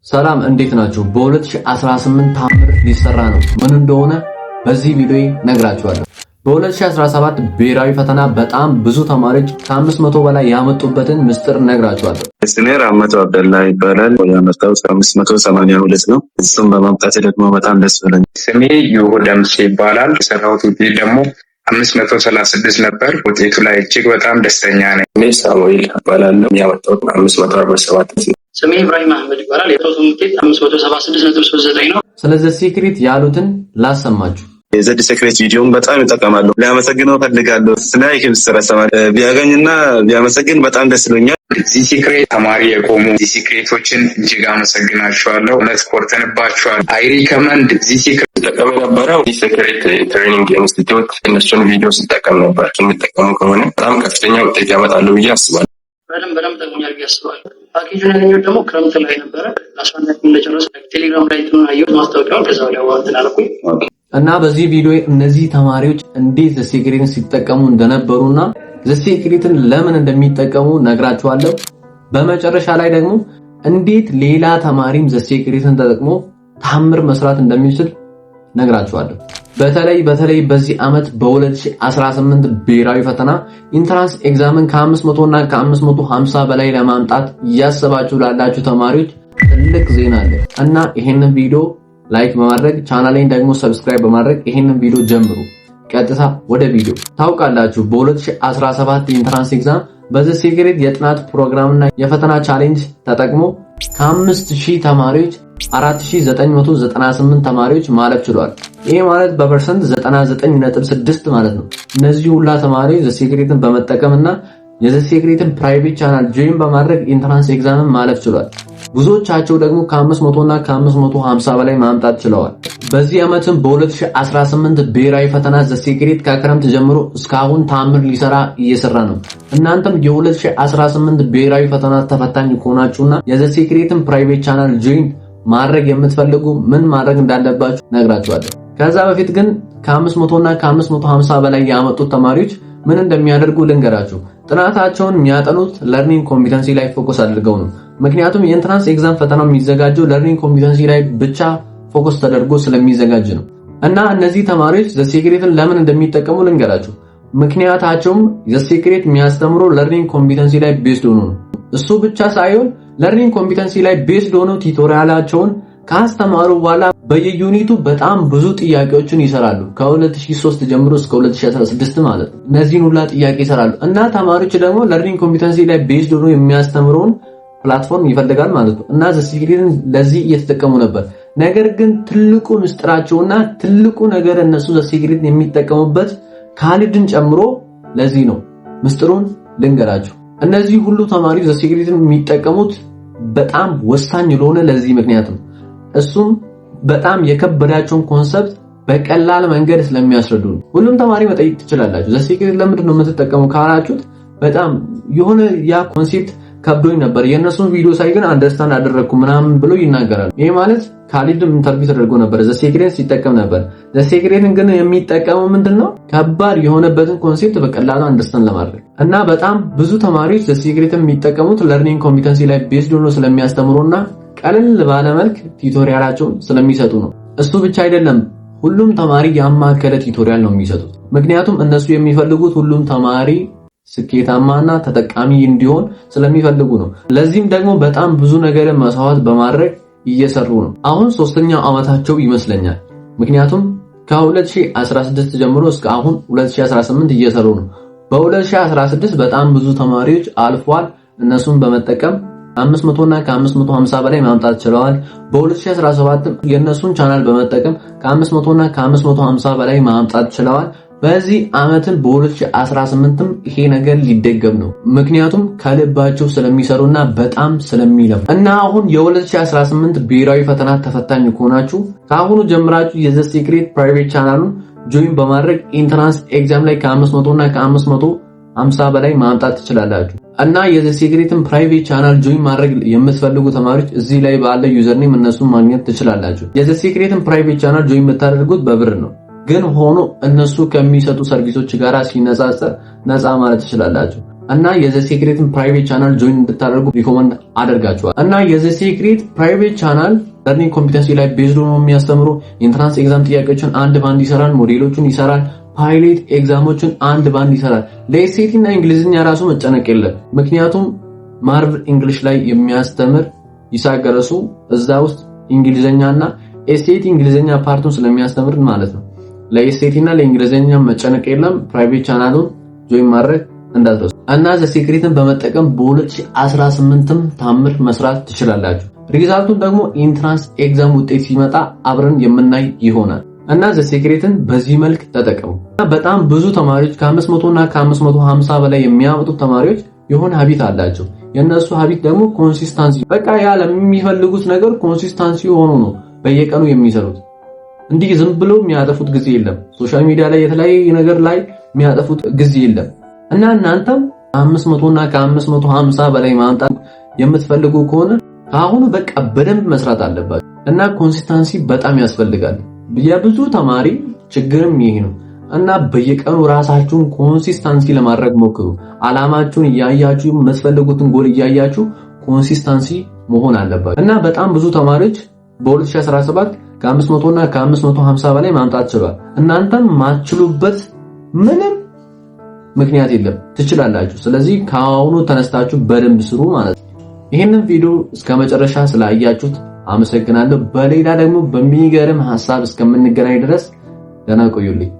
ሰላም እንዴት ናችሁ? በ2018 ታምር ሊሰራ ነው። ምን እንደሆነ በዚህ ቪዲዮ ነግራችኋለሁ። በ2017 ብሔራዊ ፈተና በጣም ብዙ ተማሪዎች ከ500 በላይ ያመጡበትን ምስጢር ነግራችኋለሁ። ስሜ ራህመቱ አብደላ ይባላል። ያመጣው 582 ነው። እሱም በማምጣት ደግሞ በጣም ደስ ብሎኛል። ስሜ ይሁዳምስ ይባላል። የሰራሁት ውጤት ደግሞ 536 ነበር። ውጤቱ ላይ እጅግ በጣም ደስተኛ ነኝ። ስሜ ሳሙኤል እባላለሁ። ያመጣሁት 547 ነው። ስሜ ኢብራሂም አህመድ ይባላል። የቶታል ውጤት 576.39 ነው። ስለዚህ ሲክሬት ያሉትን ላሰማችሁ። የዘድ ሴክሬት ቪዲዮን በጣም ይጠቀማሉ። ሊያመሰግነው ፈልጋለሁ። ስናይክ ምስተረሰማል ቢያገኝና ቢያመሰግን በጣም ደስ ይለኛል። እዚህ ሲክሬት ተማሪ የቆሙ እዚህ ሲክሬቶችን እጅግ አመሰግናቸዋለሁ። እውነት ኮርተንባቸዋል። አይ ሪከመንድ እዚህ ሲክሬት ተጠቀም የነበረው እዚህ ሲክሬት ትሬኒንግ ኢንስቲትዩት እነሱን ቪዲዮ ስጠቀም ነበር። የሚጠቀሙ ከሆነ በጣም ከፍተኛ ውጤት ያመጣሉ ብዬ አስባለሁ። በደንብ ጠቅሞኛል ብዬ አስባለሁ። ፓኬጁን ያገኘሁት ደግሞ ክረምት ላይ ነበረ። ለ11 እንደጨረሰ ቴሌግራም ላይ አየሁት ማስታወቂያውን። ከዛ ወዲያ እንትን አልኩኝ እና በዚህ ቪዲዮ እነዚህ ተማሪዎች እንዴት ዘ ሲክሬትን ሲጠቀሙ እንደነበሩና ዘ ሲክሬትን ለምን እንደሚጠቀሙ ነግራችኋለሁ። በመጨረሻ ላይ ደግሞ እንዴት ሌላ ተማሪም ዘ ሲክሬትን ተጠቅሞ ታምር መስራት እንደሚችል ነግራችኋለሁ። በተለይ በዚህ ዓመት በ2018 ብሔራዊ ፈተና ኢንትራንስ ኤግዛምን ከ500 እና ከ550 በላይ ለማምጣት እያሰባችሁ ላላችሁ ተማሪዎች ትልቅ ዜና አለ እና ይሄንን ቪዲዮ ላይክ በማድረግ ቻናሌን ደግሞ ሰብስክራይብ በማድረግ ይሄንን ቪዲዮ ጀምሩ። ቀጥታ ወደ ቪዲዮ። ታውቃላችሁ በ2017 ኢንትራንስ ኤግዛም በዘ ሲክሬት የጥናት ፕሮግራምና የፈተና ቻሌንጅ ተጠቅሞ ከ5000 ተማሪዎች 4998 ተማሪዎች ማለፍ ችሏል። ይሄ ማለት በፐርሰንት 99.6 ማለት ነው። እነዚህ ሁላ ተማሪዎች ዘ ሲክሬትን በመጠቀምና የዘ ሲክሬትን ፕራይቬት ቻናል ጆይን በማድረግ ኢንትራንስ ኤግዛምን ማለፍ ችሏል። ብዙዎቻቸው ደግሞ ከ500 እና ከ550 በላይ ማምጣት ችለዋል። በዚህ ዓመትም በ2018 ብሔራዊ ፈተና ዘ ሲክሬት ከክረምት ጀምሮ እስካሁን ታምር ሊሰራ እየሰራ ነው። እናንተም የ2018 ብሔራዊ ፈተና ተፈታኝ ከሆናችሁና የዘ ሲክሬትን ፕራይቬት ቻናል ጆይን ማድረግ የምትፈልጉ ምን ማድረግ እንዳለባችሁ ነግራችኋለሁ። ከዛ በፊት ግን ከ500 እና ከ550 በላይ ያመጡት ተማሪዎች ምን እንደሚያደርጉ ልንገራችሁ። ጥናታቸውን የሚያጠኑት ለርኒንግ ኮምፒተንሲ ላይ ፎከስ አድርገው ነው። ምክንያቱም የኢንትራንስ ኤግዛም ፈተናው የሚዘጋጀው ለርኒንግ ኮምፒተንሲ ላይ ብቻ ፎከስ ተደርጎ ስለሚዘጋጅ ነው። እና እነዚህ ተማሪዎች ዘ ሲክሬትን ለምን እንደሚጠቀሙ ልንገራችሁ። ምክንያታቸውም ዘ ሲክሬት የሚያስተምረው ለርኒንግ ኮምፒተንሲ ላይ ቤዝድ ሆኖ ነው። እሱ ብቻ ሳይሆን ለርኒንግ ኮምፒተንሲ ላይ ቤዝድ ሆኖ ቲዩቶሪያላቸውን ካስተማሩ በኋላ በየዩኒቱ በጣም ብዙ ጥያቄዎችን ይሰራሉ። ከ2003 ጀምሮ እስከ 2016 ማለት ነው። እነዚህን ሁላ ጥያቄ ይሰራሉ እና ተማሪዎች ደግሞ ለርኒንግ ኮምፒተንሲ ላይ ቤዝድ ሆኖ የሚያስተምረውን ፕላትፎርም ይፈልጋል ማለት ነው። እና ዘ ሲክሬትን ለዚህ እየተጠቀሙ ነበር። ነገር ግን ትልቁ ምስጥራቸውና ትልቁ ነገር እነሱ ዘ ሲክሬትን የሚጠቀሙበት ካሊድን ጨምሮ ለዚህ ነው። ምስጥሩን ልንገራችሁ። እነዚህ ሁሉ ተማሪዎች ዘ ሲክሬትን የሚጠቀሙት በጣም ወሳኝ ለሆነ ለዚህ ምክንያት ነው። እሱም በጣም የከበዳቸውን ኮንሰፕት በቀላል መንገድ ስለሚያስረዱ ነው። ሁሉም ተማሪ መጠየቅ ትችላላችሁ። ዘ ሲክሬት ለምንድን ነው የምትጠቀመው ካላችሁት በጣም የሆነ ያ ኮንሴፕት ከብዶኝ ነበር የእነሱን ቪዲዮ ሳይ ግን አንደርስታንድ አደረግኩ ምናምን ብሎ ይናገራሉ። ይሄ ማለት ካሊድም ኢንተርቪው ተደርጎ ነበር ዘ ሲክሬት ሲጠቀም ነበር። ዘ ሲክሬትን ግን የሚጠቀመው ምንድነው ከባድ የሆነበትን ኮንሴፕት በቀላሉ አንደርስታንድ ለማድረግ እና በጣም ብዙ ተማሪዎች ዘ ሲክሬትን የሚጠቀሙት ለርኒንግ ኮምፒተንሲ ላይ ቤዝድ ሆኖ ስለሚያስተምሩና ቀለል ባለ መልክ ቲዩቶሪያላቸውን ስለሚሰጡ ነው። እሱ ብቻ አይደለም፣ ሁሉም ተማሪ ያማከለ ቲዩቶሪያል ነው የሚሰጡት። ምክንያቱም እነሱ የሚፈልጉት ሁሉም ተማሪ ስኬታማና ተጠቃሚ እንዲሆን ስለሚፈልጉ ነው። ለዚህም ደግሞ በጣም ብዙ ነገርን መስዋዕት በማድረግ እየሰሩ ነው። አሁን 3ኛው ዓመታቸው ይመስለኛል። ምክንያቱም ከ2016 ጀምሮ እስከ አሁን 2018 እየሰሩ ነው። በ2016 በጣም ብዙ ተማሪዎች አልፏል። እነሱን በመጠቀም 500 እና ከ550 በላይ ማምጣት ችለዋል። በ2017 የነሱን ቻናል በመጠቀም ከ500 እና ከ550 በላይ ማምጣት ችለዋል። በዚህ ዓመትም በ2018ም ይሄ ነገር ሊደገም ነው። ምክንያቱም ከልባቸው ስለሚሰሩና በጣም ስለሚለፉ እና አሁን የ2018 ብሔራዊ ፈተና ተፈታኝ ከሆናችሁ ከአሁኑ ጀምራችሁ የዘ ሲክሬት ፕራይቬት ቻናሉን ጆይን በማድረግ ኢንትራንስ ኤግዛም ላይ ከ500 እና ከ550 በላይ ማምጣት ትችላላችሁ። እና የዘ ሲክሬትን ፕራይቬት ቻናል ጆይን ማድረግ የምትፈልጉ ተማሪዎች እዚህ ላይ ባለ ዩዘርኔም እነሱን ማግኘት ትችላላችሁ። የዘ ሲክሬትን ፕራይቬት ቻናል ጆይን የምታደርጉት በብር ነው። ግን ሆኖ እነሱ ከሚሰጡ ሰርቪሶች ጋር ሲነጻጸር ነፃ ማለት ትችላላችሁ። እና የዘ ሴክሬትን ፕራይቬት ቻናል ጆይን እንድታደርጉ ሪኮመንድ አደርጋችኋል። እና የዘ ሴክሬት ፕራይቬት ቻናል ለርኒንግ ኮምፒተንሲ ላይ ቤዝድ ሆኖ የሚያስተምሩ ኢንትራንስ ኤግዛም ጥያቄዎችን አንድ ባንድ ይሰራል፣ ሞዴሎችን ይሰራል፣ ፓይሌት ኤግዛሞችን አንድ ባንድ ይሰራል። ለኤስኤቲ እና እንግሊዝኛ ራሱ መጨነቅ የለም። ምክንያቱም ማርቭል እንግሊሽ ላይ የሚያስተምር ይሳቅ ገረሱ እዛ ውስጥ እንግሊዝኛና ኤስኤቲ እንግሊዝኛ ፓርቱን ስለሚያስተምር ማለት ነው። ለኤስኤቲ እና ለእንግሊዝኛ መጨነቅ የለም። ፕራይቬት ቻናሉን ጆይን ማድረግ እንዳትረሱ እና ዘ ሴክሬትን በመጠቀም በ2018ም ታምር መስራት ትችላላችሁ። ሪዛልቱን ደግሞ ኢንትራንስ ኤግዛም ውጤት ሲመጣ አብረን የምናይ ይሆናል። እና ዘ ሴክሬትን በዚህ መልክ ተጠቀሙ። በጣም ብዙ ተማሪዎች ከ500 እና ከ550 በላይ የሚያመጡት ተማሪዎች የሆነ ሀቢት አላቸው። የነሱ ሀቢት ደግሞ ኮንሲስታንሲ፣ በቃ ያለ የሚፈልጉት ነገር ኮንሲስታንሲ ሆኖ ነው በየቀኑ የሚሰሩት። እንዲህ ዝም ብሎ የሚያጠፉት ጊዜ የለም። ሶሻል ሚዲያ ላይ የተለያየ ነገር ላይ የሚያጠፉት ጊዜ የለም። እና እናንተም 500 እና ከ550 በላይ ማምጣት የምትፈልጉ ከሆነ አሁን በቃ በደንብ መስራት አለባችሁ። እና ኮንሲስታንሲ በጣም ያስፈልጋል። የብዙ ተማሪ ችግርም ይሄ ነው። እና በየቀኑ ራሳችሁን ኮንሲስታንሲ ለማድረግ ሞክሩ። አላማችሁን እያያችሁ የምትፈልጉትን ጎል እያያችሁ ኮንሲስታንሲ መሆን አለባችሁ። እና በጣም ብዙ ተማሪዎች በ2017 ከ500 እና ከ550 በላይ ማምጣት ችሏል። እናንተም ማትችሉበት ምንም ምክንያት የለም፣ ትችላላችሁ። ስለዚህ ከአሁኑ ተነስታችሁ በደንብ ስሩ ማለት ነው። ይሄንን ቪዲዮ እስከመጨረሻ ስላያችሁት አመሰግናለሁ። በሌላ ደግሞ በሚገርም ሐሳብ እስከምንገናኝ ድረስ ደህና ቆዩልኝ።